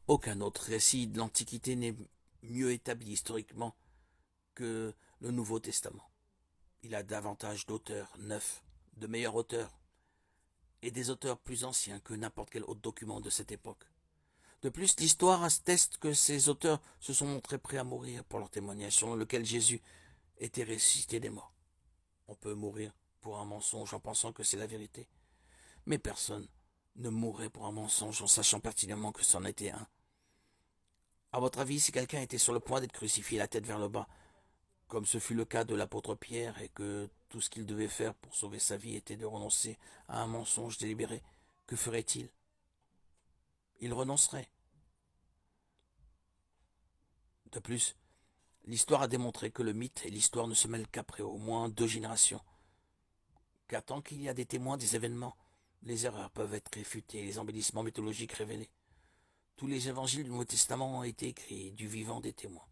Aucun autre récit de l'Antiquité n'est mieux établi historiquement que le Nouveau Testament. Il a davantage d'auteurs neufs, de meilleurs auteurs, et des auteurs plus anciens que n'importe quel autre document de cette époque. De plus, l'histoire atteste que ces auteurs se sont montrés prêts à mourir pour leur témoignage selon lequel Jésus était ressuscité des morts. On peut mourir pour un mensonge en pensant que c'est la vérité, mais personne ne mourrait pour un mensonge en sachant pertinemment que c'en était un. À votre avis, si quelqu'un était sur le point d'être crucifié la tête vers le bas, comme ce fut le cas de l'apôtre Pierre, et que tout ce qu'il devait faire pour sauver sa vie était de renoncer à un mensonge délibéré, que ferait-il? Il renoncerait. De plus, l'histoire a démontré que le mythe et l'histoire ne se mêlent qu'après au moins 2 générations, car tant qu'il y a des témoins des événements, les erreurs peuvent être réfutées et les embellissements mythologiques révélés. Tous les évangiles du Nouveau Testament ont été écrits du vivant des témoins.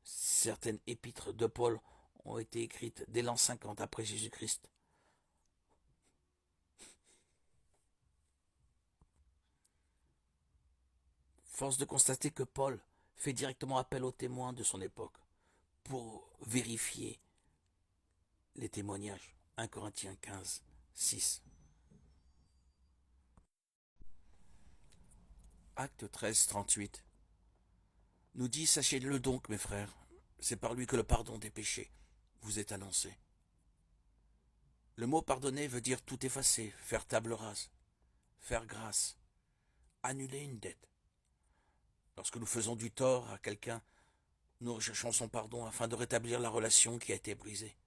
Certaines épîtres de Paul ont été écrites dès l'an 50 après Jésus-Christ. Force de constater que Paul fait directement appel aux témoins de son époque pour vérifier les témoignages. 1 Corinthiens 15, 6. Acte 13, 38 nous dit: sachez-le donc, mes frères, c'est par lui que le pardon des péchés vous est annoncé. Le mot pardonner veut dire tout effacer, faire table rase, faire grâce, annuler une dette. Lorsque nous faisons du tort à quelqu'un, nous recherchons son pardon afin de rétablir la relation qui a été brisée.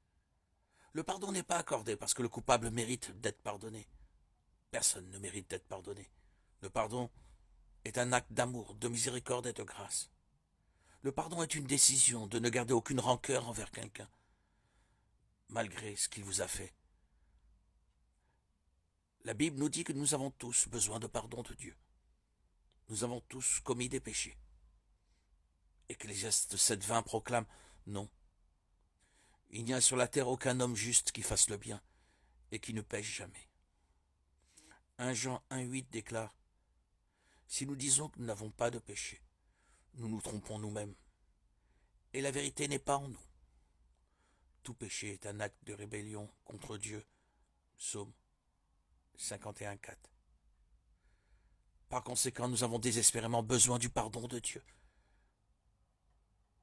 Le pardon n'est pas accordé parce que le coupable mérite d'être pardonné. Personne ne mérite d'être pardonné. Le pardon est un acte d'amour, de miséricorde et de grâce. Le pardon est une décision de ne garder aucune rancœur envers quelqu'un, malgré ce qu'il vous a fait. La Bible nous dit que nous avons tous besoin de pardon de Dieu. Nous avons tous commis des péchés. Ecclésiaste 7,20 proclame: non. Il n'y a sur la terre aucun homme juste qui fasse le bien et qui ne pêche jamais. 1 Jean 1,8 déclare: si nous disons que nous n'avons pas de péché, nous nous trompons nous-mêmes, et la vérité n'est pas en nous. Tout péché est un acte de rébellion contre Dieu. Psaume 51,4. Par conséquent, nous avons désespérément besoin du pardon de Dieu.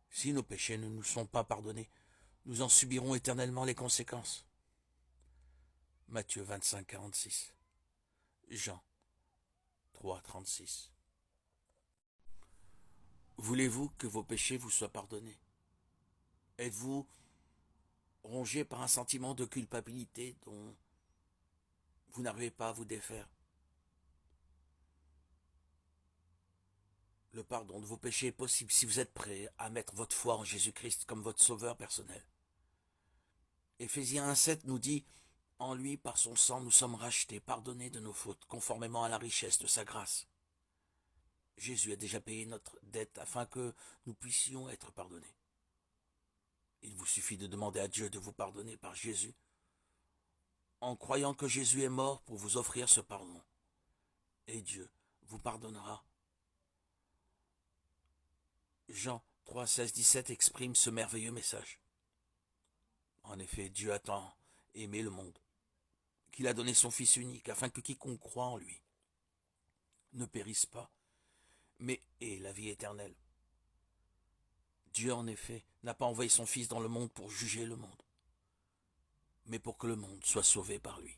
Si nos péchés ne nous sont pas pardonnés, nous en subirons éternellement les conséquences. Matthieu 25, 46. Jean 3, 36. Voulez-vous que vos péchés vous soient pardonnés? Êtes-vous rongé par un sentiment de culpabilité dont vous n'arrivez pas à vous défaire? Le pardon de vos péchés est possible si vous êtes prêt à mettre votre foi en Jésus-Christ comme votre sauveur personnel. Éphésiens 1,7 nous dit: en lui, par son sang, nous sommes rachetés, pardonnés de nos fautes, conformément à la richesse de sa grâce. Jésus a déjà payé notre dette afin que nous puissions être pardonnés. Il vous suffit de demander à Dieu de vous pardonner par Jésus, en croyant que Jésus est mort pour vous offrir ce pardon. Et Dieu vous pardonnera. Jean 3, 16, 17 exprime ce merveilleux message. En effet, Dieu a tant aimé le monde qu'il a donné son Fils unique afin que quiconque croit en lui ne périsse pas, mais ait la vie éternelle. Dieu, en effet, n'a pas envoyé son Fils dans le monde pour juger le monde, mais pour que le monde soit sauvé par lui.